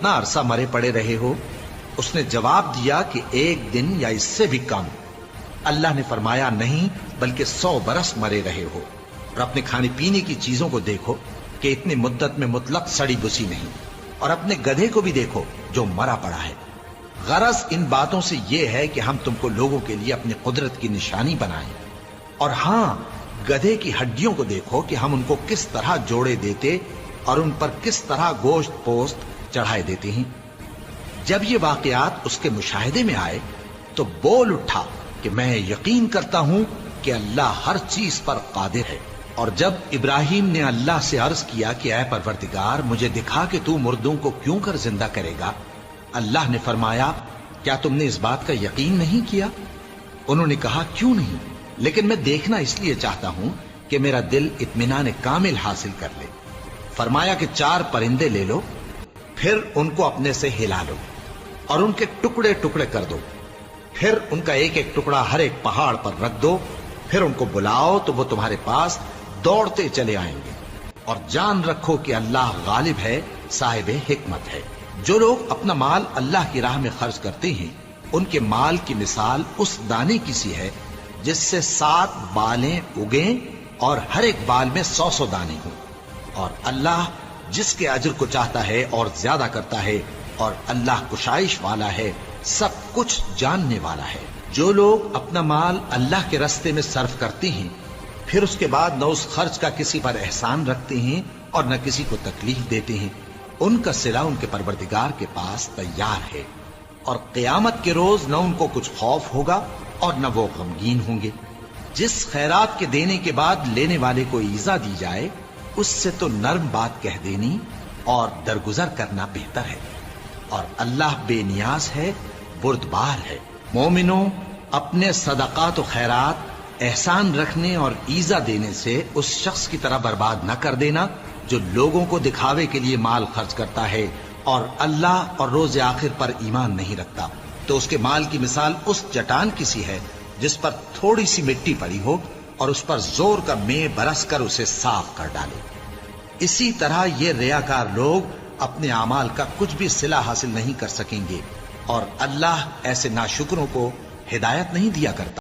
کتنا عرصہ مرے پڑے رہے ہو؟ اس نے جواب دیا کہ 1 دن یا اس سے بھی کم۔ اللہ نے فرمایا نہیں، بلکہ 100 برس مرے رہے ہو۔ اور اپنے کھانے پینے کی چیزوں کو دیکھو کہ اتنی مدت میں مطلق سڑی بسی نہیں، اور اپنے گدھے کو بھی دیکھو جو مرا پڑا ہے۔ غرض ان باتوں سے یہ ہے کہ ہم تم کو لوگوں کے لیے اپنی قدرت کی نشانی بنائیں۔ اور ہاں، گدھے کی ہڈیوں کو دیکھو کہ ہم ان کو کس طرح جوڑے دیتے اور ان پر کس طرح گوشت پوست چڑھائے دیتے ہیں۔ جب یہ واقعات اس کے مشاہدے میں آئے تو بول اٹھا کہ میں یقین کرتا ہوں کہ اللہ ہر چیز پر قادر ہے۔ اور جب ابراہیم نے اللہ سے عرض کیا کہ اے پروردگار، مجھے دکھا کہ تو مردوں کو کیوں کر زندہ کرے گا، اللہ نے فرمایا کیا تم نے اس بات کا یقین نہیں کیا؟ انہوں نے کہا کیوں نہیں، لیکن میں دیکھنا اس لیے چاہتا ہوں کہ میرا دل اطمینان کامل حاصل کر لے۔ فرمایا کہ 4 پرندے لے لو، پھر ان کو اپنے سے ہلا لو اور ان کے ٹکڑے ٹکڑے کر دو، پھر ان کا ایک ایک ٹکڑا ہر ایک پہاڑ پر رکھ دو، پھر ان کو بلاؤ تو وہ تمہارے پاس دوڑتے چلے آئیں گے۔ اور جان رکھو کہ اللہ غالب ہے، صاحب حکمت ہے۔ جو لوگ اپنا مال اللہ کی راہ میں خرچ کرتے ہیں، ان کے مال کی مثال اس دانے کی سی ہے جس سے 7 بالیں اگیں اور ہر ایک بال میں 100 دانے ہوں۔ اور اللہ جس کے اجر کو چاہتا ہے اور زیادہ کرتا ہے، اور اللہ کشائش والا ہے، سب کچھ جاننے والا ہے۔ جو لوگ اپنا مال اللہ کے راستے میں صرف کرتے ہیں، پھر اس کے بعد نہ اس خرچ کا کسی پر احسان رکھتے ہیں اور نہ کسی کو تکلیف دیتے ہیں، ان کا صلہ ان کے پروردگار کے پاس تیار ہے۔ اور قیامت کے روز نہ ان کو کچھ خوف ہوگا اور نہ وہ غمگین ہوں گے۔ جس خیرات کے دینے کے بعد لینے والے کو ایذا دی جائے، اس سے تو نرم بات کہہ دینی اور درگزر کرنا بہتر ہے۔ اور اللہ بے نیاز ہے، بردبار ہے۔ مومنوں، اپنے صدقات و خیرات احسان رکھنے اور ایذا دینے سے اس شخص کی طرح برباد نہ کر دینا جو لوگوں کو دکھاوے کے لیے مال خرچ کرتا ہے اور اللہ اور روز آخر پر ایمان نہیں رکھتا، تو اس کے مال کی مثال اس چٹان کی سی ہے جس پر تھوڑی سی مٹی پڑی ہو اور اس پر زور کا مے برس کر اسے صاف کر ڈالے۔ اسی طرح یہ ریاکار لوگ اپنے اعمال کا کچھ بھی صلہ حاصل نہیں کر سکیں گے، اور اللہ ایسے ناشکروں کو ہدایت نہیں دیا کرتا۔